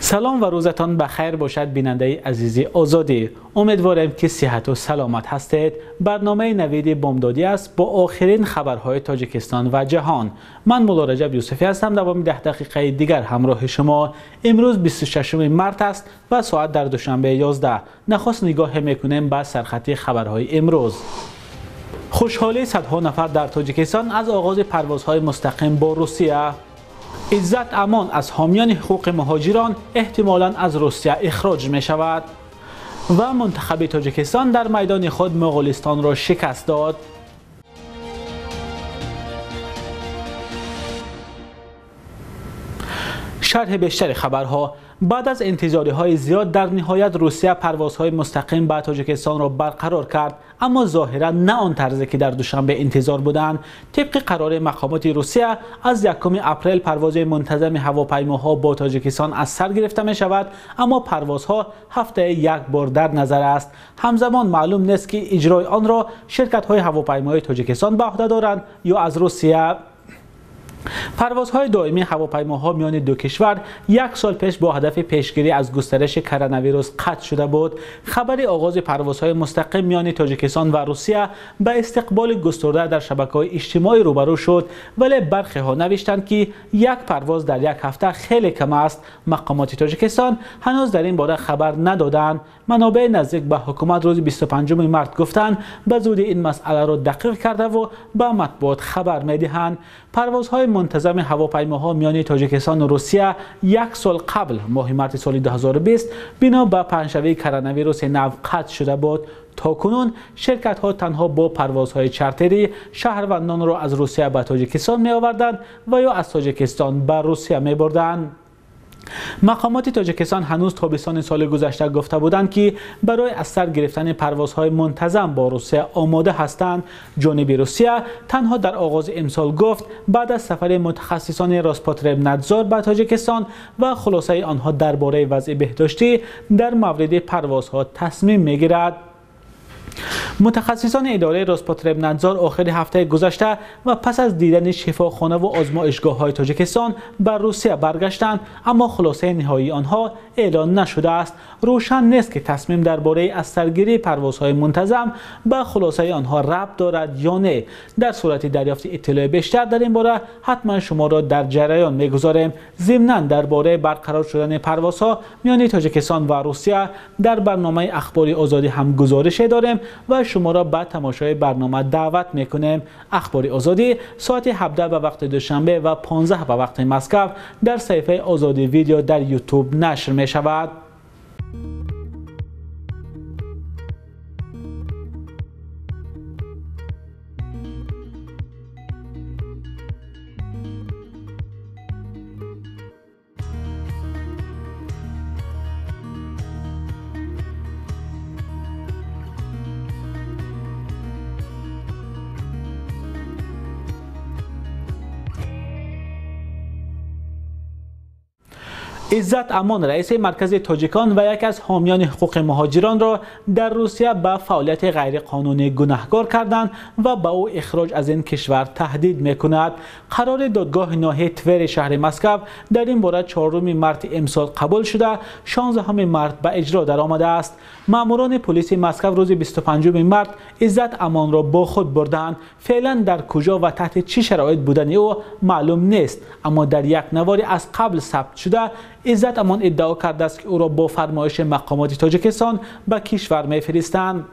سلام و روزتان بخیر باشد بیننده عزیزی آزادی. امیدوارم که صحت و سلامت هستید. برنامه نوید بامدادی است با آخرین خبرهای تاجیکستان و جهان. من مولا رجب یوسفی هستم. دوام 10 دقیقه دیگر همراه شما. امروز 26 مارس است و ساعت در دوشنبه 11. نخست نگاه میکنیم به سرخط خبرهای امروز. خوشحالی صدها نفر در تاجیکستان از آغاز پروازهای مستقیم با روسیه. عزت امان از حامیان حقوق مهاجران احتمالاً از روسیه اخراج می شود. و منتخب تاجیکستان در میدان خود مغولستان را شکست داد. شرح بیشتر خبرها. بعد از انتظارهای زیاد در نهایت روسیه پروازهای مستقیم به تاجیکستان را برقرار کرد، اما ظاهرا نه آن طرزی که در دوشنبه انتظار بودند. طبق قرار مقامات روسیه از 1 اپریل پرواز منتظم هواپیماها با تاجیکستان از سر گرفته می شود، اما پروازها هفته یک بار در نظر است. همزمان معلوم نیست که اجرای آن را شرکت های هواپیمای تاجیکستان به عهده دارند یا از روسیه. پروازهای دائمی هواپیماها میان دو کشور 1 سال پیش با هدف پیشگیری از گسترش کرونا ویروس قطع شده بود. خبر آغاز پروازهای مستقیم میان تاجیکستان و روسیه به استقبال گسترده در شبکه‌های اجتماعی روبرو شد، ولی برخی ها نوشتند که 1 پرواز در 1 هفته خیلی کم است. مقامات تاجیکستان هنوز در این باره خبر ندادند. منابع نزدیک به حکومت روز 25 مارس گفتند به زودی این مسئله را دقیق کرده و به مطبوعات خبر می‌دهند. پروازهای منتظم هواپیماها میان تاجیکستان و روسیه 1 سال قبل ماه مارس سال 2020 بنا به پنجشنبه کرونا ویروس نو قطع شده بود. تاکنون شرکت ها تنها با پروازهای چارتری شهروندان را از روسیه به تاجیکستان می آوردند و یا از تاجیکستان به روسیه می بردند. مقامات تاجیکستان هنوز تابستان سال گذشته گفته بودند که برای از سر گرفتن پروازهای منتظم با روسیه آماده هستند. جانب روسیه تنها در آغاز امسال گفت بعد از سفر متخصصان روسپاتربنادزور به تاجیکستان و خلاصه آنها درباره وضع بهداشتی در مورد پروازها تصمیم میگیرد. متخصصان اداره روسپاتربنادزور آخر هفته گذشته و پس از دیدن شفاخانه و آزمایشگاه‌های تاجیکستان بر روسیه برگشتند، اما خلاصه نهایی آنها اعلان نشده است. روشن نیست که تصمیم درباره از سرگیری پروازهای منتظم به خلاصه آنها ربط دارد یا نه. در صورت دریافت اطلاع بیشتر در این باره حتما شما را در جریان می‌گذاریم. ضمناً درباره برقرار شدن پروازها میان تاجیکستان و روسیه در برنامه اخبار آزادی هم گزارش داریم و شما را به تماشای برنامه دعوت میکنیم. اخبار آزادی ساعت 17 به وقت دوشنبه و 15 به وقت مسکو در صفحه آزادی ویدیو در یوتیوب نشر می شود. عزت امان رئیس مرکز تاجیکان و یکی از حامیان حقوق مهاجران را در روسیه به فعالیت غیرقانونی گناهکار کردند و به او اخراج از این کشور تهدید میکند. قرار دادگاه ناحیه تور شهر مسکو در این باره 4 مارس امسال قبول شده 16 مارس به اجرا درآمده است. ماموران پلیس مسکو روز 25 مارس عزت امان را با خود بردند. فعلا در کجا و تحت چه شرایط بودن او معلوم نیست، اما در یک نواری از قبل ثبت شده عزت امان ادعا کرده است که او را با فرمایش مقامات تاجیکستان به کشور می‌فرستند.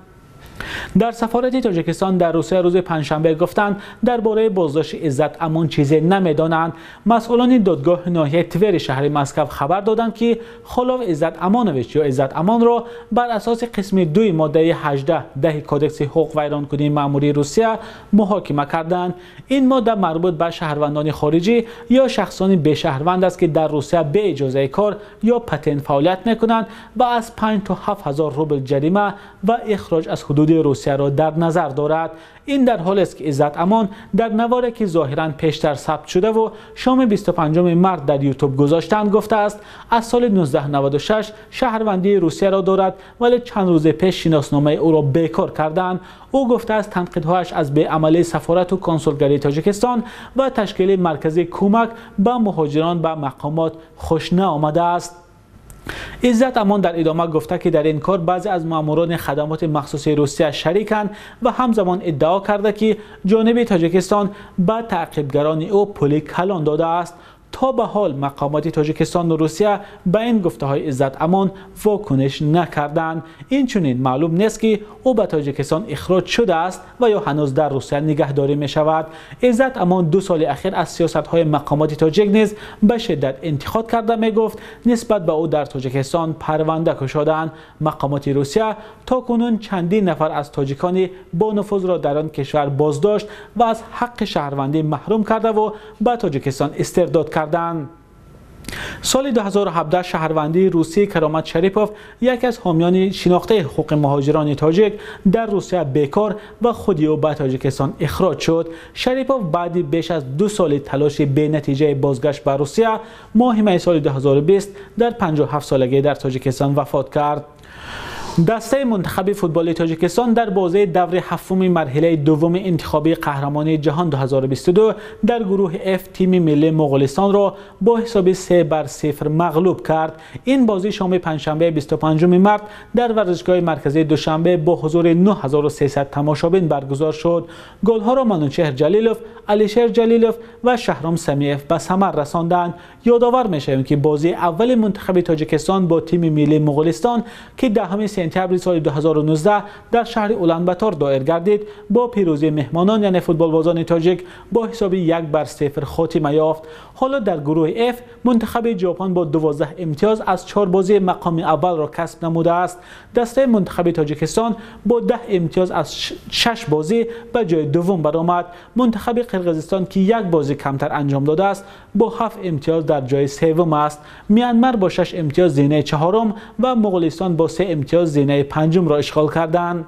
در سفارت تاجیکستان در روسیه روز پنجشنبه گفتند درباره بازداشت عزت امان چیزی نمی‌دانند. مسئولان دادگاه ناحیه تور شهر مسکو خبر دادند که خلاف عزت امانویچ یا عزت امان را بر اساس قسم 2 ماده 18 کودکس حقوق ویرانکنی مأموری روسیه محاکمه کردند. این ماده مربوط به شهروندان خارجی یا شخصان به شهروند است که در روسیه به اجازه کار یا پتنت فعالیت می‌کنند و از 5 تا 7000 روبل جریمه و اخراج از حدود روسیه را در نظر دارد. این در حالی است که عزت امان در نواری که ظاهراً پیشتر ثبت شده و شام 25 مارس در یوتیوب گذاشتند گفته است از سال 1996 شهروندی روسیه را دارد، ولی چند روز پیش شناسنامه او را بیکار کردند. او گفته است تنقیدهایش از بی‌عملی سفارت و کنسولگری تاجیکستان و تشکیل مرکز کمک به مهاجران به مقامات خوش نآمده است. عزت امان در ادامه گفته که در این کار بعضی از ماموران خدمات مخصوصی روسیه شریکند و همزمان ادعا کرده که جانب تاجیکستان به تعقیبگران او پول کلان داده است. تا به حال مقامات تاجیکستان و روسیه به این گفته‌های عزت امان واکنش نکردند. این چنین معلوم نیست که او به تاجیکستان اخراج شده است و یا هنوز در روسیه نگهداری می شود. عزت امان 2 سال اخیر از سیاست‌های مقامات تاجیک نیز به شدت انتقاد کرده می گفت نسبت به او در تاجیکستان پرونده گشادند. مقامات روسیه تاکنون چندین نفر از تاجیکان با نفوذ را در آن کشور بازداشت و از حق شهروندی محروم کرده و به تاجیکستان استرداد کردند. سال 2017 شهروندی روسی کرامت شریپوف یکی از حامیان شناخته حقوق مهاجران تاجیک در روسیه بیکار و خودی او به تاجیکستان اخراج شد. شریپوف بعد بیش از 2 سال تلاش بی نتیجه بازگشت به روسیه ماه می سال 2020 در 57 سالگی در تاجیکستان وفات کرد. دسته منتخب فوتبال تاجیکستان در بازی دور هفتم مرحله دوم انتخابی قهرمانی جهان 2022 در گروه F تیم ملی مغولستان را با حساب 3-0 مغلوب کرد. این بازی شام پنجشنبه 25 مارس در ورزشگاه مرکزی دوشنبه با حضور 9300 تماشابین برگزار شد. گل‌ها را منوچهر جلیلوف، علیشیر جلیلوف و شهرام سمیف به ثمر رساندند. یادآور می‌شویم که بازی اول منتخب تاجیکستان با تیم ملی مغولستان که 10 سپتامبر سال 2019 در شهر اولانباتور دایر گردید با پیروزی مهمانان یعنی فوتبالبازان تاجیک با حساب 1-0 خاتمه یافت. حالا در گروه F منتخب ژاپن با 12 امتیاز از 4 بازی مقام اول را کسب نموده است. دسته منتخب تاجیکستان با 10 امتیاز از 6 بازی به جای دوم برآمد. منتخب قرقیزستان که 1 بازی کمتر انجام داده است با 7 امتیاز در جای سوم است. میانمار با 6 امتیاز زینه چهارم و مغولستان با 3 امتیاز زینه پنجم را اشغال کردند.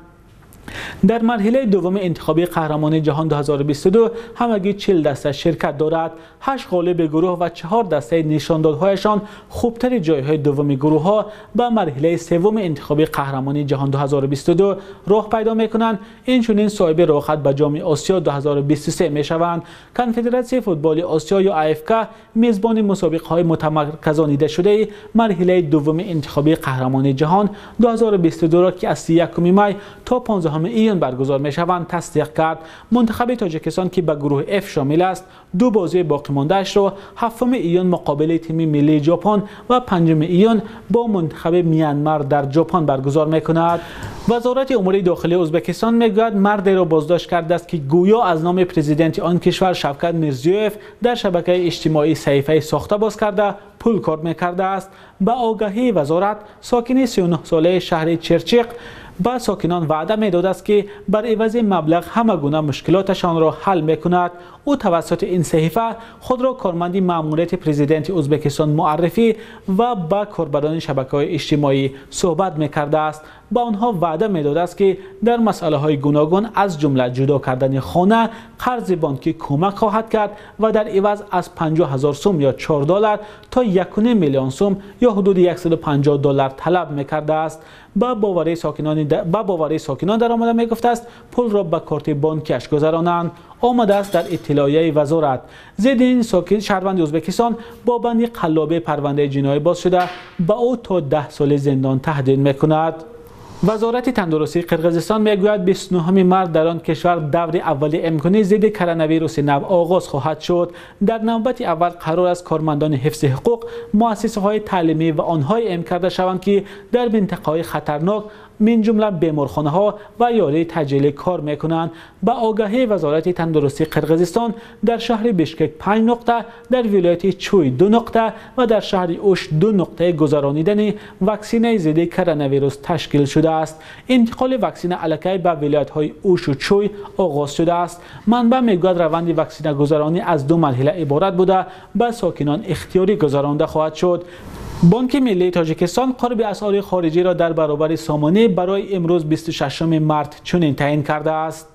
در مرحله دوم انتخابی قهرمانی جهان 2022 همگی 40 دسته شرکت دارد. 8 غالب گروه و 4 دسته نشاندادهایشان خوبتر جایهای دوم گروه ها به مرحله سوم انتخابی قهرمانی جهان 2022 راه پیدا میکنند. این چنین صاحب رقابت به جام آسیا 2023 میشوند. کنفدراسیون فوتبال آسیا یا AFK میزبان مسابقه های متمرکزانیده شده مرحله دوم انتخابی قهرمانی جهان 2022 را که از 31 می تا 15 ایون برگزار می شوند تصدیق کرد. منتخب تاجیکستان که به گروه F شامل است 2 بازی باقی مانده اش را 7 ایون مقابل تیم ملی ژاپن و 5 ایون با منتخب میانمار در ژاپن برگزار می کند. وزارت امور داخلی ازبکستان میگوید مردی را بازداشت کرده است که گویا از نام پرزیدنت آن کشور شوکت میرزیویف در شبکه اجتماعی صحیفه ساخته باز کرده پول کار میکرده است. به آگهی وزارت ساکن 39 ساله شهر چرچیق با ساکنان وعده میداد است که بر عوض مبلغ همه گونه مشکلاتشان را حل میکند. او توسط این صحیفه خود را کارمند ماموریت پرزیدنت ازبکستان معرفی و با کاربران شبکه‌های اجتماعی صحبت میکرده است. با آنها وعده میداد است که در مسائل های گوناگون از جمله جدا کردن خانه، قرض بانکی کمک خواهد کرد و در عوض از 50,000 سوم یا 4 دلار تا 1.5 میلیون سوم یا حدود 150 دلار طلب میکرده است. با باوری ساکنان در آمده میگفته است پول را به کارت بانکیش گذرانند. آمده است در اطلاعیه وزارت ضد این شهروند ازبکستان با بند قلابه پرونده جنایی باز شده با او تا 10 سال زندان تهدید میکند. وزارت تندرستی قرقیزستان میگوید 29 مارس در آن کشور دور اول امکانی ضد کرونا ویروس نو آغاز خواهد شد. در نوبت اول قرار است کارمندان حفظ حقوق، مؤسسه های تعلیمی و آنهای اعلام کرده شوند که در منطقه های خطرناک من جمله بیمارخانه ها و یاری تجلیل کار میکنند. با آگهی وزارت تندرستی قرقیزستان در شهر بشکک 5 نقطه، در ولایت چوی 2 نقطه و در شهر اوش 2 نقطه گذراندن واکسینه ضد کرونا ویروس تشکیل شده است. انتقال واکسینه الکی به ولایت های اوش و چوی آغاز شده است. منبع میگوید روند واکسینه گذرانی از 2 مرحله عبارت بوده به ساکنان اختیاری گذرانده خواهد شد. بانک ملی تاجیکستان قرب اسعار خارجی را در برابر سامانه برای امروز 26 مارس چنین تعیین کرده است.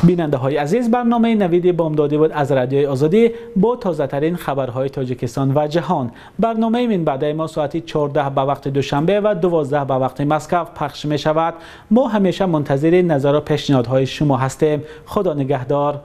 بیننده های عزیز، برنامه نوید بامدادی بود از رادیوی آزادی با تازه ترین خبرهای تاجیکستان و جهان. برنامه من بعد ما ساعتی 14 به وقت دوشنبه و 12 به وقت مسکو پخش می شود. ما همیشه منتظر نظر و پیشنهادهای شما هستیم. خدا نگهدار.